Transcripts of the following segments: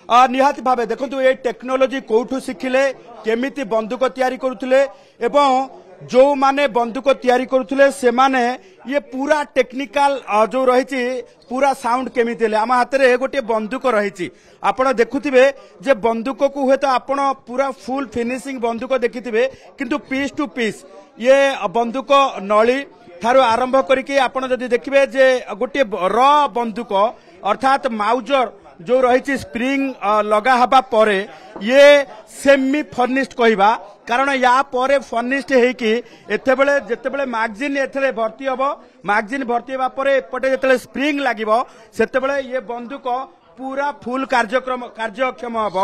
निहाती भाव देखो ये टेक्नोलोजी कौटू शिखिले केमिति बंदूक तैयारी करुले एवं जो माने बंदूक तैयारी करुले से माने ये पूरा टेक्निकल जो रही पूरा साउंड केमिति आम हाथ में गोटे बंदूक रही आपण देखुथिबे जे बंदूक को हुए तो आपण पूरा फुल फिनिशिंग बंदूक देखिथिबे किंतु पीस टू पीस ये बंदूक नली ठारू आरंभ करके आपण जदि देखिबे जे गोटे र बंदूक अर्थात माउजर जो रही स्प्रिंग लगा हबा परे ये सेमी फर्निश्ड कहबा कारण या परे फर्निश्ड हेकी एते बेले जते बेले मैगजीन एथले भर्ती हबो मैगजीन भर्ती हेबा परे एपटे जते स्प्रिंग लागिबो सेते बेले ये बंदूक पूरा फुल कार्यक्षम हम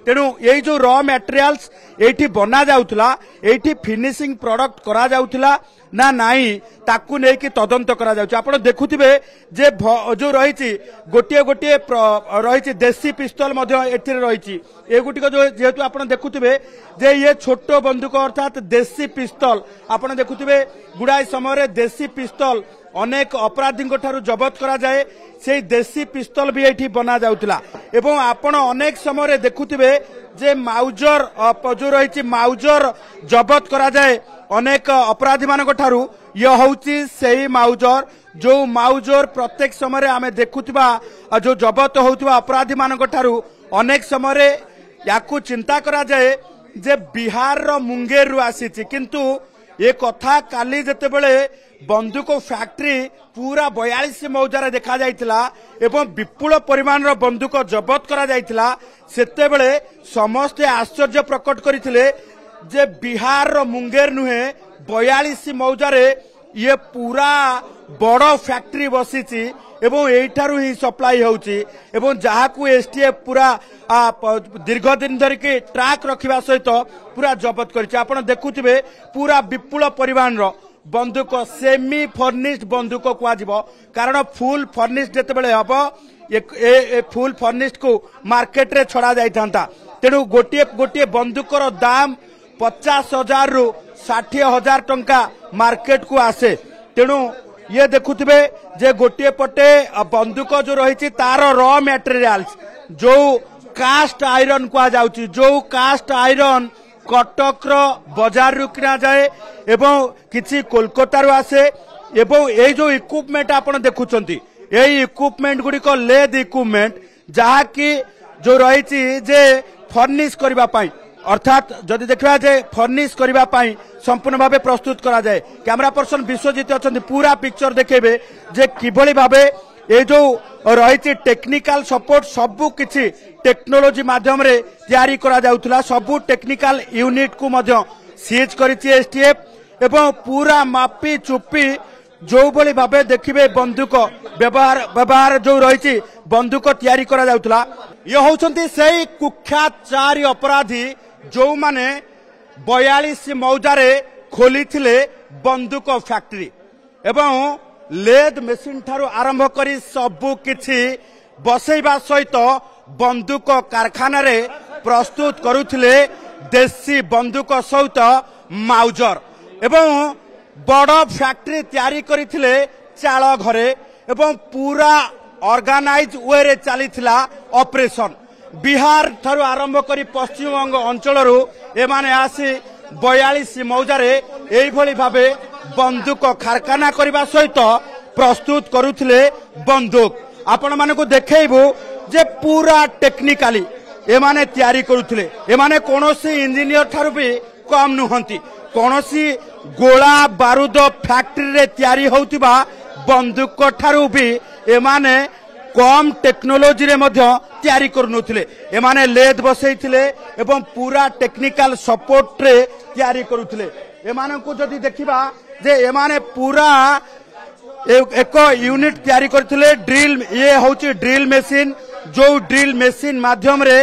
तेणु ये जो रॉ मटेरियल्स एठी बना जाउथला एठी फिनिशिंग प्रोडक्ट करा जाउथला ना नाई ताकू नै कि तदंत करा जाउछ आपण देखुथिबे जे जो रही गोटे गोटे रही देसी पिस्तल मध्य एठी रही एगुटिक जो जेहेतु आपण देखुथिबे जे ये छोट बंदूक अर्थात देसी पिस्तल आपण देखुथिबे गुडाई समय देसी पिस्तल अनेक अपराधी ठारू जबत करा जाए से देसी पिस्तल भी एठी बना जाउतला एवं आपण अनेक समय देखुथिबे जे माउजर जो रही माउजर जबत करा जाए अनेक अपराधी मान ठारू ये होउची सेही माउजर जो माउजर प्रत्येक समय आमे देखुथिबा जो जबत होउथिबा अपराधी मान ठारू अनेक समय याकू चिंता करा जाए जे बिहार रो मुंगेर रु आसीची किंतु ये कथा काली जते बेले बंदूक फैक्ट्री पूरा 42 मौजार देखा जाइतिला एवं विपुल परिमाण रो बंदूक जबत करा जाइतिला सेते बेले समस्ते आश्चर्य प्रकट करिथिले जे बिहार रो मुंगेर नुहे 42 मौजारे ये पूरा बड़ फैक्ट्री बसीची एवं एठारू ही सप्लाई होउची एवं जहाकू एसटीएफ पूरा दीर्घ दिन धरिके ट्रैक रखिबा सहित पूरा जबत करिछि आपण देखुथिबे पूरा विपुल परिमाण रो बंदूक सेमी फर्निश्ड बंदूक कुआजिबो कारण फुल फर्निश्ड जते बेले हबो ए फुल फर्निश्ड को मार्केट रे छड़ा जाई थांता तेनु गोटे गोटे बंदूकर दाम 50,000 रु 60,000 टंका मार्केट को आसे तेनु ये देखुथिबे जे गोटे पटे बंदूक जो रही तार रॉ मटेरियल्स जो कास्ट आयरन कुआ जाउची जो कास्ट आयरन कटक बजार रु किना जाए एवं किछि कोलकाता रु आसे एवं ए जो इक्विपमेंट आपण देखुचंती ए इक्विपमेंट गुडी को लेद इक्विपमेंट जहा कि जो रही जे फर्निश करबा पाई अर्थात जदि देखा जे फर्निश करबा पाई संपूर्ण भावे प्रस्तुत करा जाए कैमरा पर्सन विश्वजीत अच्छा पूरा पिक्चर देखेबे जे किभली भावे ये जो रही टेक्निकल सपोर्ट सबु किछि टेक्नोलोजी माध्यम रे तैयारी करा जाउथला सबु टेक्निकल यूनिट को मध्य सीज करिछि एसटीएफ एवं पूरा मापी चुपी जो भली भावे देखिबे बंदूक व्यवहार जो रही बंदूक तैयारी करा जाउथला ये होउछंती सेही कुख्यात 4 अपराधी जो माने 42 मौजारे खोली थिले बंदूक फैक्ट्री एवं लेद मेसिन ठारू आरंभ करी सबु किछि बसैबा सहित बंदूक कारखाना रे प्रस्तुत करुथिले देसी बंदूक सहित माउजर एवं बड़ फैक्ट्री तैयारी करिथिले चाळ घरे एवं पूरा ऑर्गेनाइज वे रे चलीथिला ऑपरेशन बिहार ठारू आरंभ करी पश्चिम बंग अंचल एमाने आसी 42 मौजारे एई भली भावे बंदूक कारखाना करबा सहित प्रस्तुत करुथिले बंदूक आपण मानको देखैबो जे पूरा टेक्निकली एमाने तैयारी करुथिले एमाने कोनोसी इंजीनियर ठारू भी कम नुहंती कोनोसी गोला बारूद फैक्ट्री रे तैयारी होउतिबा बंदूक ठारू भी एमाने कम टेक्नोलोजी रे मध्य तैयारी करनुथिले एमाने लेद बसैथिले एवं पूरा टेक्निकल सपोर्ट रे तैयारी करुथिले एमानकु जदि देखिबा जे एमाने पूरा एक यूनिट तैयारी करथिले ड्रिल ये होची ड्रिल मशीन जो ड्रिल मशीन माध्यम रे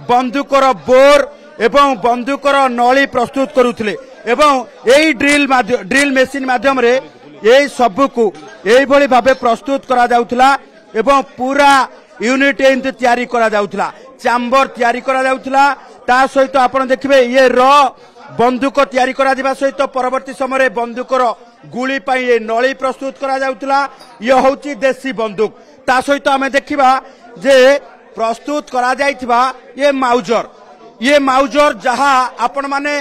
बंदूकर बोर एवं बंदूकर नली प्रस्तुत करुथिले एवं एई ड्रिल मशीन माध्यम रे एई सब को एई भली भाबे प्रस्तुत करा जाउथला एवं पूरा यूनिट एंत तैयारी करा जाउथला चैम्बर तैयारी करा जाउथला ता सहित आपण देखिबे ये र बंदूक तैयारी करा दिबा सहित परवर्ती समय बंदूकर गुली पाई ये नली प्रस्तुत करा जाउथला ये होची देसी बंदूक ता सहित आमे देखिबा जे प्रस्तुत करा जाइथिबा ये माउजर जहा आपण माने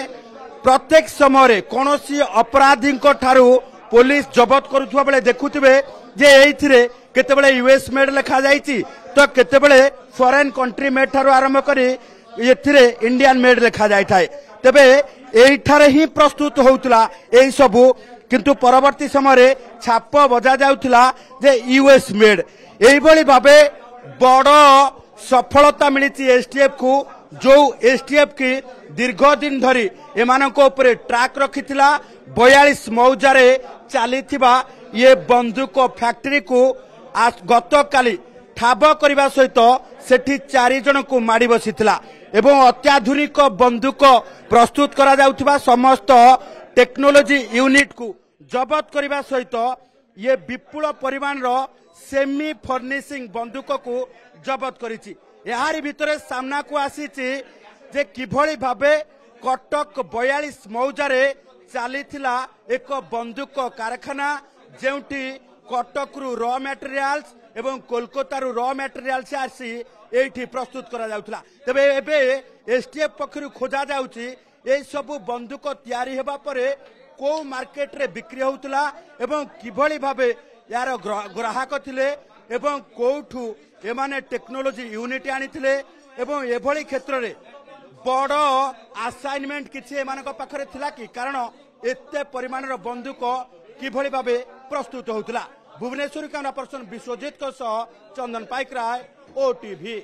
प्रत्येक समय कौनसी अपराधी ठारू पुलिस जबत करुवा बेले देखुथिबे जे एइथिरे केतेबेले यूएस मेड लिखा जाइछि तो केतेबेले फॉरेन कंट्री मेड ठारू आरंभ करी एथिरे इंडियन मेड लिखा जाय थाए तबे एइठारे ही प्रस्तुत होउतला एई सबु किंतु परवर्ती समय छाप बजा जाउतला जे यूएस मेड एई भली भाबे बड़ सफलता मिली एसटीएफ को जो एसटीएफ की दीर्घ दिन धरी एमानको उपरे ट्रैक रखिथिला 42 मौजारे चलीथिबा ये बंदूक फैक्ट्री को गत काली ठाब करने सहित सेठी 4 जन को माड़ी बसीथिला एवं अत्याधुनिक बंदूक प्रस्तुत करा जाउथिबा समस्त टेक्नोलोजी यूनिट को जबत करने सहित ये विपुल परिमाण रो सेमी फर्निशिंग बंदूक को जबत करिछि। यारी भितरे सामना को आसीछि जे किभଳି भाबे कटक 42 मौजारे चलीथिला एक बंदूक कारखाना जेउटी कटकरू रॉ मटेरियल्स एवं कोलकाता रू रॉ मटेरियल्स आसी एठी प्रस्तुत करा जाउथला तबे एबे एसटीएफ पक्षरु खोजा जाउछि ए सब बंदूक तयारी हेबा परे को मार्केट रे बिक्री होउतला एवं किभଳି भाबे यार ग्राहक थिले एवं कोठू एमाने टेक्नोलोजी यूनिट आनिथिले एवं एभଳି क्षेत्र रे बड़ असाइनमेंट किछि एमानक पाखरे थिला कि कारण एते परिमाण रो बंदूक किभଳି भाबे प्रस्तुत होउतला। भुवनेश्वर कैमरा पर्सन विश्वजीत को सह चंदन पाइकराय ओटीवी।